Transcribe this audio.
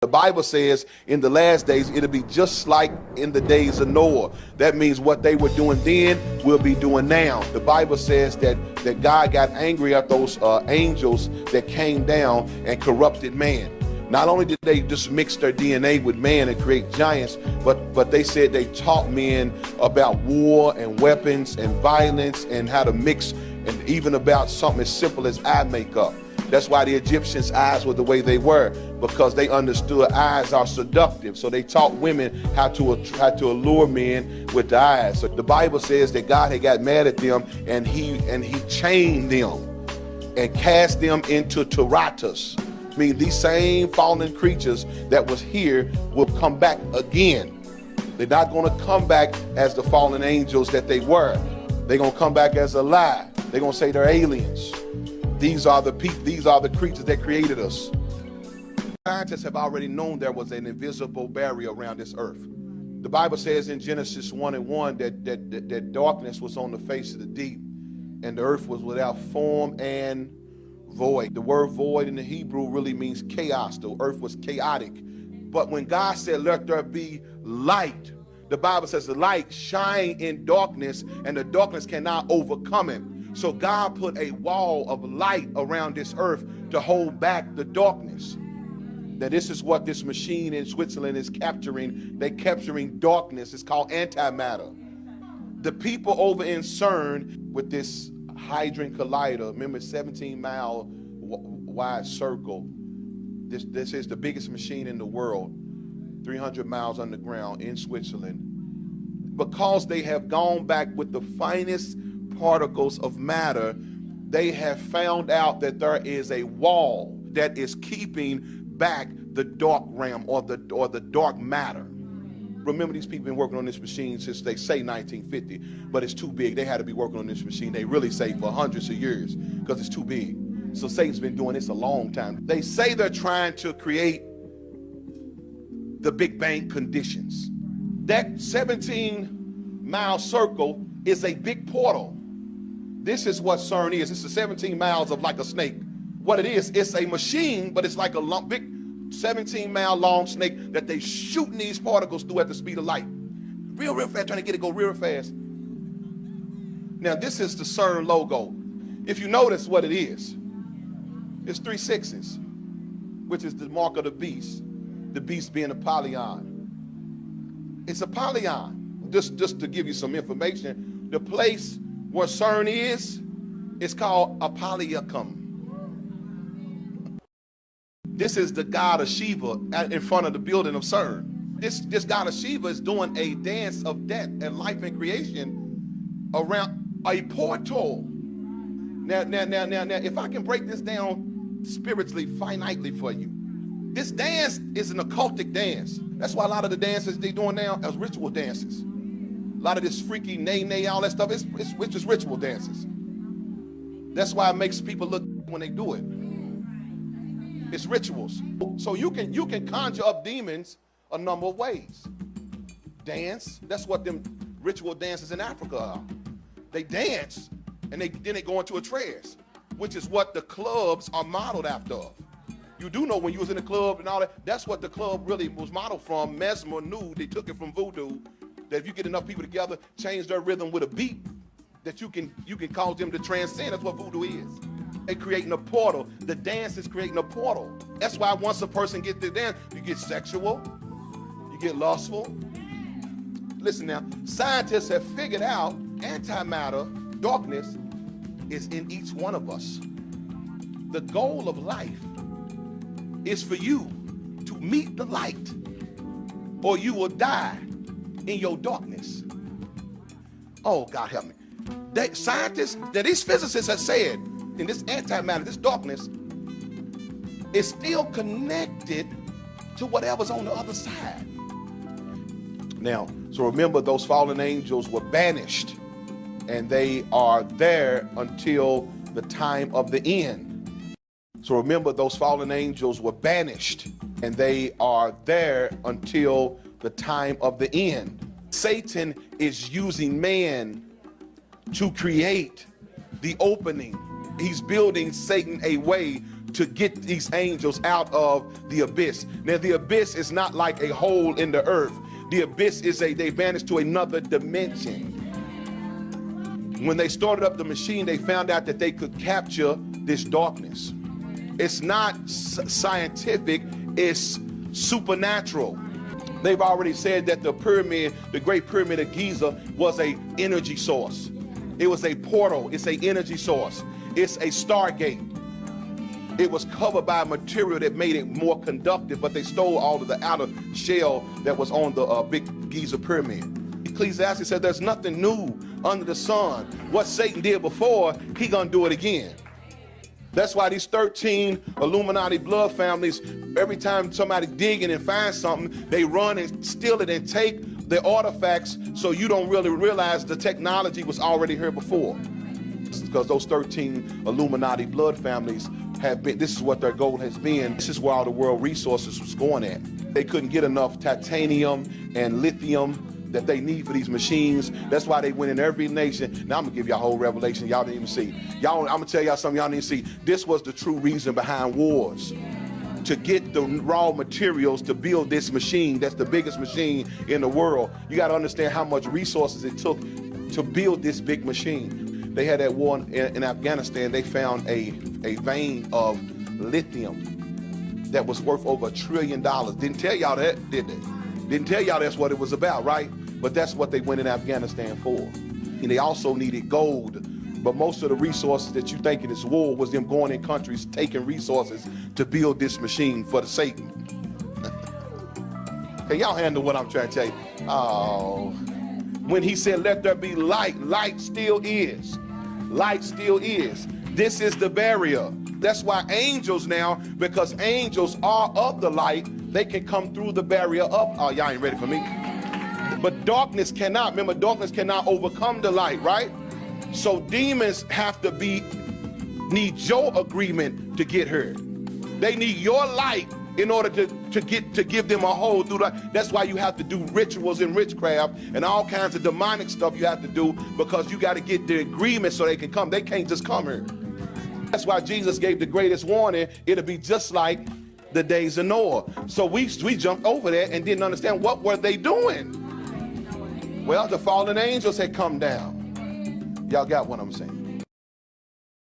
The Bible says in the last days, it'll be just like in the days of Noah. That means what they were doing then, we'll be doing now. The Bible says that God got angry at those angels that came down and corrupted man. Not only did they just mix their DNA with man and create giants, but they said they taught men about war and weapons and violence and how to mix, and even about something as simple as eye makeup. That's why the Egyptians' eyes were the way they were, because they understood eyes are seductive. So they taught women how to allure men with the eyes. So the Bible says that God had got mad at them, and he chained them and cast them into Taratus. I mean, these same fallen creatures that was here will come back again. They're not going to come back as the fallen angels that they were. They're going to come back as a lie. They're going to say they're aliens. These are the creatures that created us. Scientists have already known there was an invisible barrier around this earth. The Bible says in Genesis 1:1 that darkness was on the face of the deep, and the earth was without form and void. The word void in the Hebrew really means chaos. The earth was chaotic. But when God said, "Let there be light," the Bible says the light shine in darkness, and the darkness cannot overcome it. So God put a wall of light around this earth to hold back the darkness. Now this is what this machine in Switzerland is capturing. They're capturing darkness. It's called antimatter. The people over in CERN with this Hadron Collider, remember, 17-mile wide circle. This is the biggest machine in the world, 300 miles underground in Switzerland. Because they have gone back with the finest particles of matter, they have found out that there is a wall that is keeping back the dark realm or the dark matter. Remember, these people been working on this machine since they say 1950, but it's too big. They had to be working on this machine, they really say, for hundreds of years, because it's too big. So Satan's been doing this a long time. They say they're trying to create the Big Bang conditions. That 17-mile circle is a big portal. This is what CERN is. It's the 17 miles of like a snake. What it is, it's a machine, but it's like a big 17-mile long snake that they shooting these particles through at the speed of light. Real fast, trying to get it go real fast. Now this is the CERN logo. If you notice what it is, it's 3 6s, which is the mark of the beast being a polyon. It's a polyon. Just to give you some information, the place where CERN is, it's called Apollyon. This is the god of Shiva in front of the building of CERN. This god of Shiva is doing a dance of death and life and creation around a portal. Now, if I can break this down spiritually, finitely for you, this dance is an occultic dance. That's why a lot of the dances they doing now is ritual dances. A lot of this freaky nay, all that stuff, it's just ritual dances. That's why it makes people look when they do it. It's rituals. So you can conjure up demons a number of ways. Dance, that's what them ritual dances in Africa are. They dance and then they go into a trance, which is what the clubs are modeled after. You do know when you was in the club and all that, that's what the club really was modeled from. Mesmer knew, they took it from voodoo, that if you get enough people together, change their rhythm with a beat, that you can cause them to transcend. That's what voodoo is. They creating a portal. The dance is creating a portal. That's why once a person gets to dance, you get sexual, you get lustful. Listen now, scientists have figured out antimatter, darkness, is in each one of us. The goal of life is for you to meet the light, or you will die in your darkness. Oh, God help me. Scientists, these physicists have said, in this antimatter, this darkness, is still connected to whatever's on the other side. Now, so remember, those fallen angels were banished, and they are there until the time of the end. So remember, those fallen angels were banished, and they are there until the time of the end. Satan is using man to create the opening. He's building Satan a way to get these angels out of the abyss. Now, the abyss is not like a hole in the earth. The abyss is they vanished to another dimension. When they started up the machine, they found out that they could capture this darkness. It's not scientific, it's supernatural. They've already said that the pyramid, the Great Pyramid of Giza, was an energy source. It was a portal. It's an energy source. It's a stargate. It was covered by a material that made it more conductive, but they stole all of the outer shell that was on the big Giza pyramid. Ecclesiastes said there's nothing new under the sun. What Satan did before, he gonna do it again. That's why these 13 Illuminati blood families, every time somebody digging and finds something, they run and steal it and take the artifacts, so you don't really realize the technology was already here before. Because those 13 Illuminati blood families have been, this is what their goal has been. This is where all the world resources was going at. They couldn't get enough titanium and lithium that they need for these machines. That's why they went in every nation. Now I'm gonna give y'all a whole revelation y'all didn't even see. I'm gonna tell y'all something y'all didn't see. This was the true reason behind wars. To get the raw materials to build this machine, that's the biggest machine in the world. You gotta understand how much resources it took to build this big machine. They had that war in Afghanistan. They found a vein of lithium that was worth over $1 trillion. Didn't tell y'all that, did they? Didn't tell y'all that's what it was about, right? But that's what they went in Afghanistan for. And they also needed gold. But most of the resources that you think in this war was them going in countries, taking resources to build this machine for the Satan. Can y'all handle what I'm trying to tell you? Oh, when he said, let there be light, light still is. Light still is. This is the barrier. That's why angels now, because angels are of the light, they can come through the barrier of, oh, y'all ain't ready for me. But darkness cannot. Remember, darkness cannot overcome the light, right? So demons have to need your agreement to get heard. They need your light in order to give them a hold through that. That's why you have to do rituals and witchcraft and all kinds of demonic stuff you have to do, because you got to get the agreement so they can come. They can't just come here. That's why Jesus gave the greatest warning. It'll be just like the days of Noah. So we jumped over that and didn't understand what were they doing. Well, the fallen angels had come down. Y'all got what I'm saying?